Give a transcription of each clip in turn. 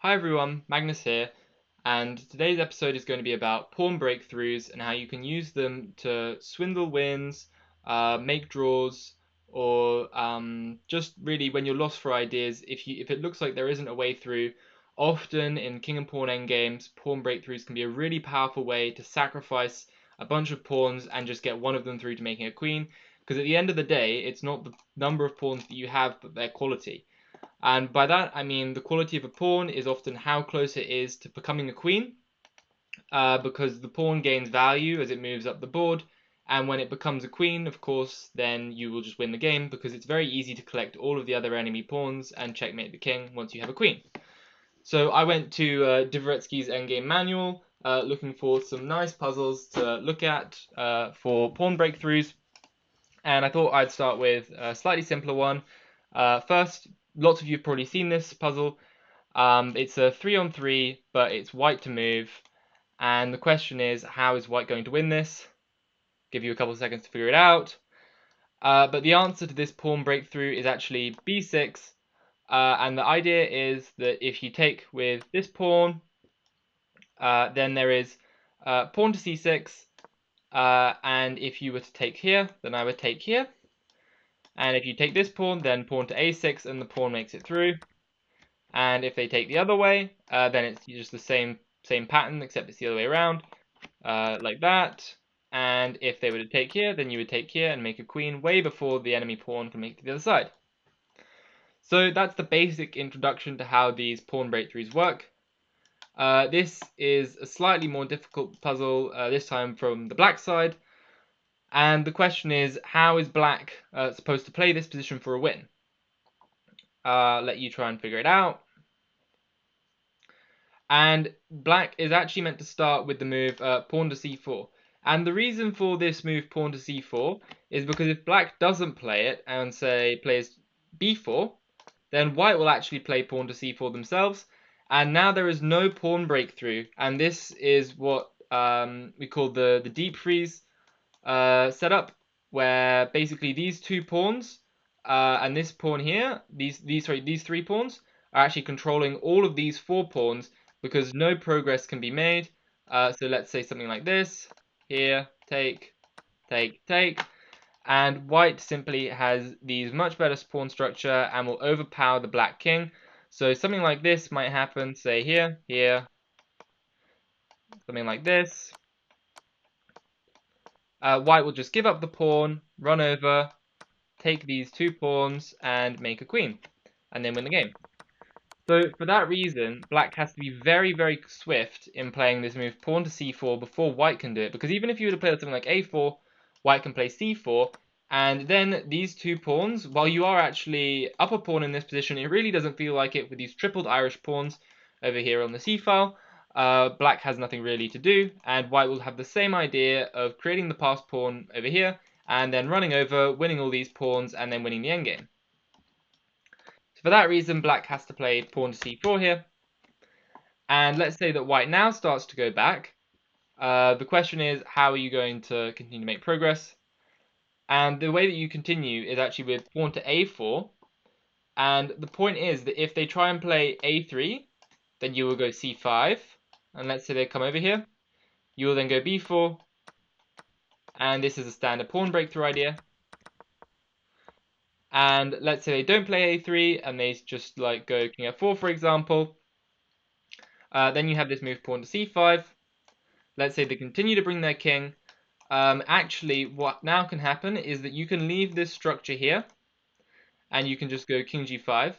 Hi everyone, Magnus here, and today's episode is going to be about pawn breakthroughs and how you can use them to swindle wins, make draws, or just really when you're lost for ideas. If it looks like there isn't a way through, often in king and pawn endgames, pawn breakthroughs can be a really powerful way to sacrifice a bunch of pawns and just get one of them through to making a queen. Because at the end of the day, it's not the number of pawns that you have, but their quality. And by that, I mean the quality of a pawn is often how close it is to becoming a queen, because the pawn gains value as it moves up the board. And when it becomes a queen, of course, then you will just win the game because it's very easy to collect all of the other enemy pawns and checkmate the king once you have a queen. So I went to Dvoretsky's Endgame Manual, looking for some nice puzzles to look at for pawn breakthroughs. And I thought I'd start with a slightly simpler one. First, lots of you have probably seen this puzzle. It's a 3-on-3, but it's white to move. And the question is, how is white going to win this? Give you a couple of seconds to figure it out. But the answer to this pawn breakthrough is actually b6. And the idea is that if you take with this pawn, then there is pawn to c6. And if you were to take here, then I would take here. And if you take this pawn, then pawn to a6, and the pawn makes it through. And if they take the other way, then it's just the same pattern, except it's the other way around, like that. And if they were to take here, then you would take here and make a queen way before the enemy pawn can make it to the other side. So that's the basic introduction to how these pawn breakthroughs work. This is a slightly more difficult puzzle, this time from the black side. And the question is, how is black supposed to play this position for a win? Let you try and figure it out. And black is actually meant to start with the move pawn to c4. And the reason for this move pawn to c4 is because if black doesn't play it and say plays b4, then white will actually play pawn to c4 themselves. And now there is no pawn breakthrough. And this is what we call the deep freeze setup, where basically these two pawns and this pawn here, these three pawns are actually controlling all of these four pawns because no progress can be made. So let's say something like this: here, take, take, take, and white simply has these much better pawn structure and will overpower the black king. So something like this might happen, say here, here, something like this. White will just give up the pawn, run over, take these two pawns, and make a queen, and then win the game. So for that reason, black has to be very, very swift in playing this move pawn to c4 before white can do it, because even if you were to play something like a4, white can play c4, and then these two pawns, while you are actually up a pawn in this position, it really doesn't feel like it with these tripled Irish pawns over here on the c-file. Black has nothing really to do, and white will have the same idea of creating the passed pawn over here, and then running over, winning all these pawns, and then winning the endgame. So for that reason, black has to play pawn to c4 here. And let's say that white now starts to go back. The question is, how are you going to continue to make progress? And the way that you continue is actually with pawn to a4. And the point is that if they try and play a3, then you will go c5. And let's say they come over here. You will then go b4. And this is a standard pawn breakthrough idea. And let's say they don't play a3 and they just like go king f4, for example. Then you have this move pawn to c5. Let's say they continue to bring their king. Actually, what now can happen is that you can leave this structure here and you can just go king g5.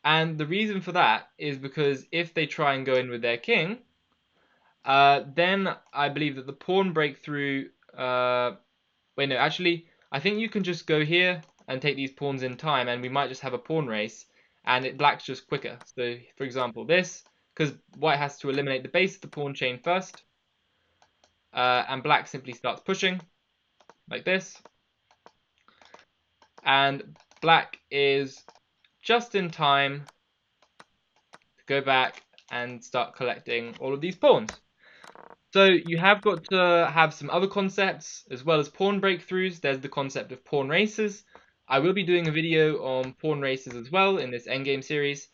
And the reason for that is because if they try and go in with their king, then I believe that the pawn breakthrough... wait, no, actually, I think you can just go here and take these pawns in time, and we might just have a pawn race, and black's just quicker. So, for example, this, because white has to eliminate the base of the pawn chain first, and black simply starts pushing, like this. And black is just in time to go back and start collecting all of these pawns. So you have got to have some other concepts as well as pawn breakthroughs. There's the concept of pawn races. I will be doing a video on pawn races as well in this endgame series.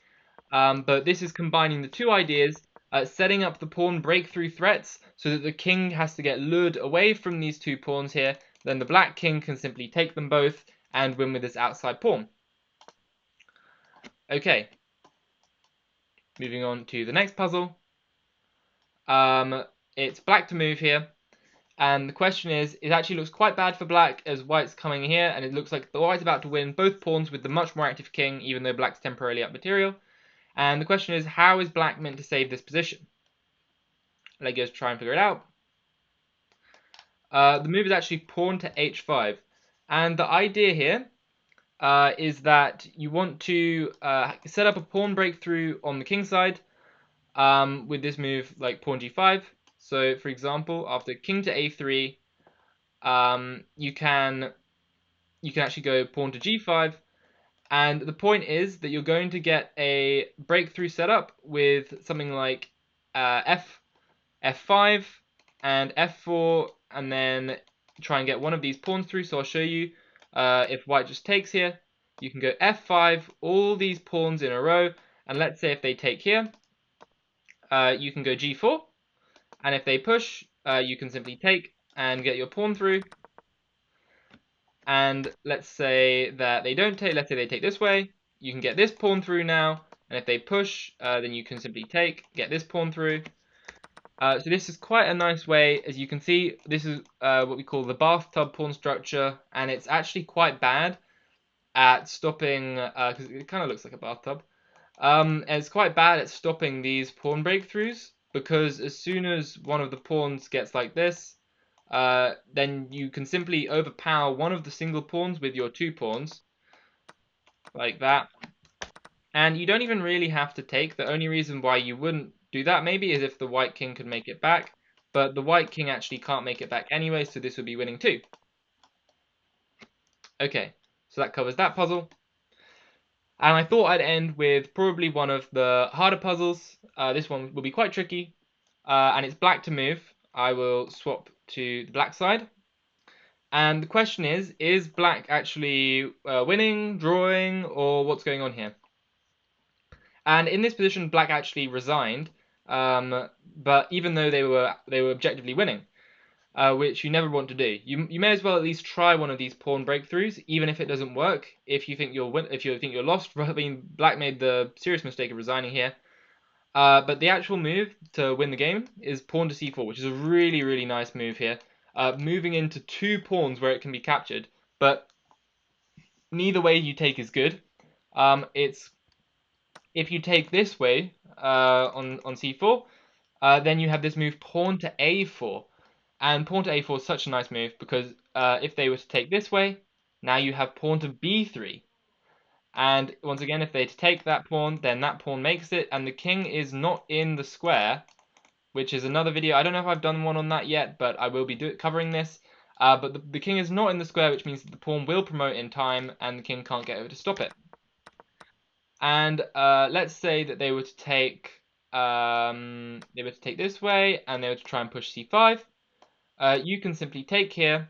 But this is combining the two ideas, setting up the pawn breakthrough threats so that the king has to get lured away from these two pawns here. Then the black king can simply take them both and win with this outside pawn. Okay, moving on to the next puzzle. It's black to move here. And the question is, it actually looks quite bad for black as white's coming here, and it looks like the white's about to win both pawns with the much more active king, even though black's temporarily up material. And the question is, how is black meant to save this position? Let's go try and figure it out. The move is actually pawn to h5. And the idea here is that you want to set up a pawn breakthrough on the king side with this move like pawn g5. So, for example, after king to a3, you can actually go pawn to g5, and the point is that you're going to get a breakthrough setup with something like f5 and f4, and then try and get one of these pawns through. So I'll show you if white just takes here, you can go f5, all these pawns in a row, and let's say if they take here, you can go g4, and if they push, you can simply take and get your pawn through. And let's say that they don't take, let's say they take this way, you can get this pawn through now, and if they push, then you can simply take, get this pawn through. So this is quite a nice way. As you can see, this is what we call the bathtub pawn structure, and it's actually quite bad at stopping, because it kind of looks like a bathtub. And it's quite bad at stopping these pawn breakthroughs, because as soon as one of the pawns gets like this, then you can simply overpower one of the single pawns with your two pawns, like that. And you don't even really have to take. The only reason why you wouldn't do that maybe is if the white king could make it back. But the white king actually can't make it back anyway, so this would be winning too. Okay, so that covers that puzzle. And I thought I'd end with probably one of the harder puzzles. This one will be quite tricky. And it's black to move. I will swap to the black side. And the question is black actually winning, drawing, or what's going on here? And in this position, black actually resigned, but even though they were objectively winning, which you never want to do. You may as well at least try one of these pawn breakthroughs, even if it doesn't work. If you think you're lost, I mean, black made the serious mistake of resigning here. But the actual move to win the game is pawn to c4, which is a really, really nice move here. Moving into two pawns where it can be captured, but neither way you take is good. It's if you take this way on c4, then you have this move pawn to a4, and pawn to a4 is such a nice move because if they were to take this way, now you have pawn to b3. And once again, if they take that pawn, then that pawn makes it, and the king is not in the square, which is another video. I don't know if I've done one on that yet, but I will be covering this. But the king is not in the square, which means that the pawn will promote in time, and the king can't get over to stop it. And let's say that they were to take this way, and they were to try and push c5. You can simply take here,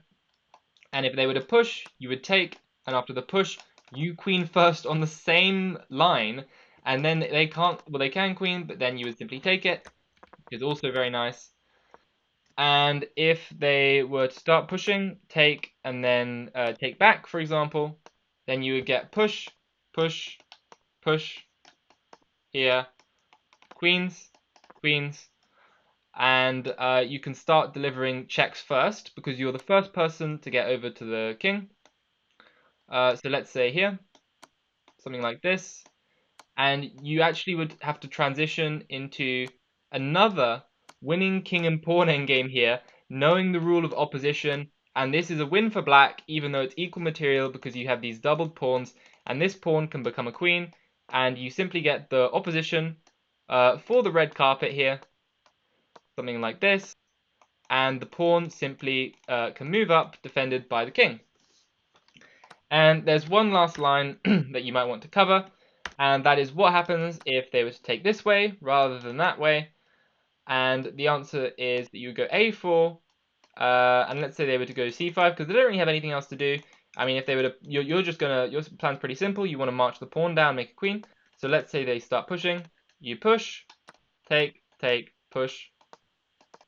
and if they were to push, you would take, and after the push, you queen first on the same line, and then they can't, well, they can queen, but then you would simply take it, which is also very nice. And if they were to start pushing, take, and then take back, for example, then you would get push, push, push, here, queens, queens, and you can start delivering checks first because you're the first person to get over to the king. So let's say here, something like this, and you actually would have to transition into another winning king and pawn endgame here, knowing the rule of opposition, and this is a win for black, even though it's equal material because you have these doubled pawns, and this pawn can become a queen, and you simply get the opposition for the red carpet here, something like this, and the pawn simply can move up, defended by the king. And there's one last line that you might want to cover, and that is what happens if they were to take this way rather than that way. And the answer is that you would go a4, and let's say they were to go c5, because they don't really have anything else to do. I mean, if they were to, your plan's pretty simple. You want to march the pawn down, make a queen. So let's say they start pushing. You push, take, push,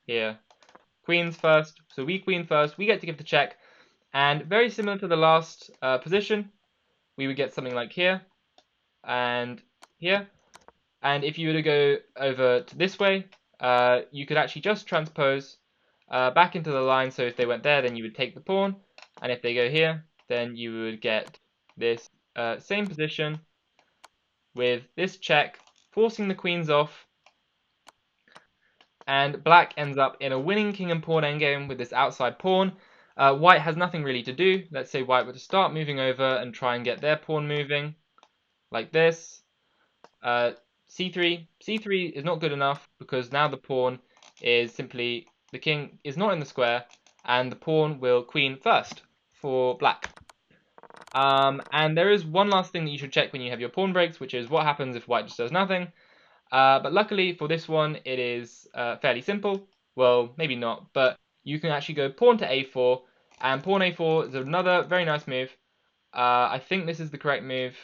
here. Queens first. So we queen first. We get to give the check. And very similar to the last position, we would get something like here and here. And if you were to go over to this way, you could actually just transpose back into the line. So if they went there, then you would take the pawn. And if they go here, then you would get this same position with this check, forcing the queens off. And black ends up in a winning king and pawn endgame with this outside pawn. White has nothing really to do. Let's say white were to start moving over and try and get their pawn moving, like this. C3. C3 is not good enough because now the pawn is simply, the king is not in the square, and the pawn will queen first for black. And there is one last thing that you should check when you have your pawn breaks, which is what happens if white just does nothing. But luckily for this one, it is fairly simple. Well, maybe not, but you can actually go pawn to a4, and pawn a4 is another very nice move. I think this is the correct move,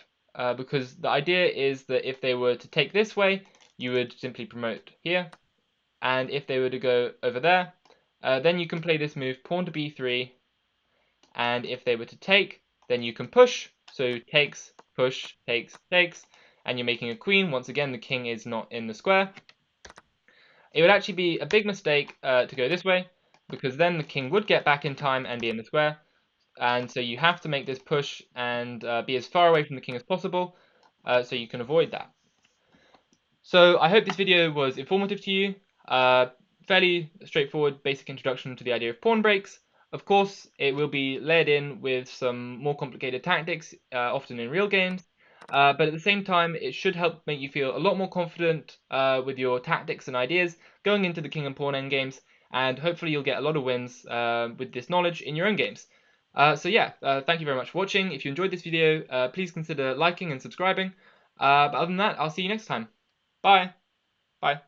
because the idea is that if they were to take this way, you would simply promote here, and if they were to go over there, then you can play this move pawn to b3, and if they were to take, then you can push, so takes, push, takes, and you're making a queen. Once again, the king is not in the square. It would actually be a big mistake to go this way, because then the king would get back in time and be in the square. And so you have to make this push and be as far away from the king as possible, so you can avoid that. So I hope this video was informative to you. Fairly straightforward basic introduction to the idea of pawn breaks. Of course, it will be layered in with some more complicated tactics, often in real games. But at the same time, it should help make you feel a lot more confident with your tactics and ideas going into the king and pawn endgames, and hopefully you'll get a lot of wins with this knowledge in your own games. So yeah, thank you very much for watching. If you enjoyed this video, please consider liking and subscribing. But other than that, I'll see you next time. Bye. Bye.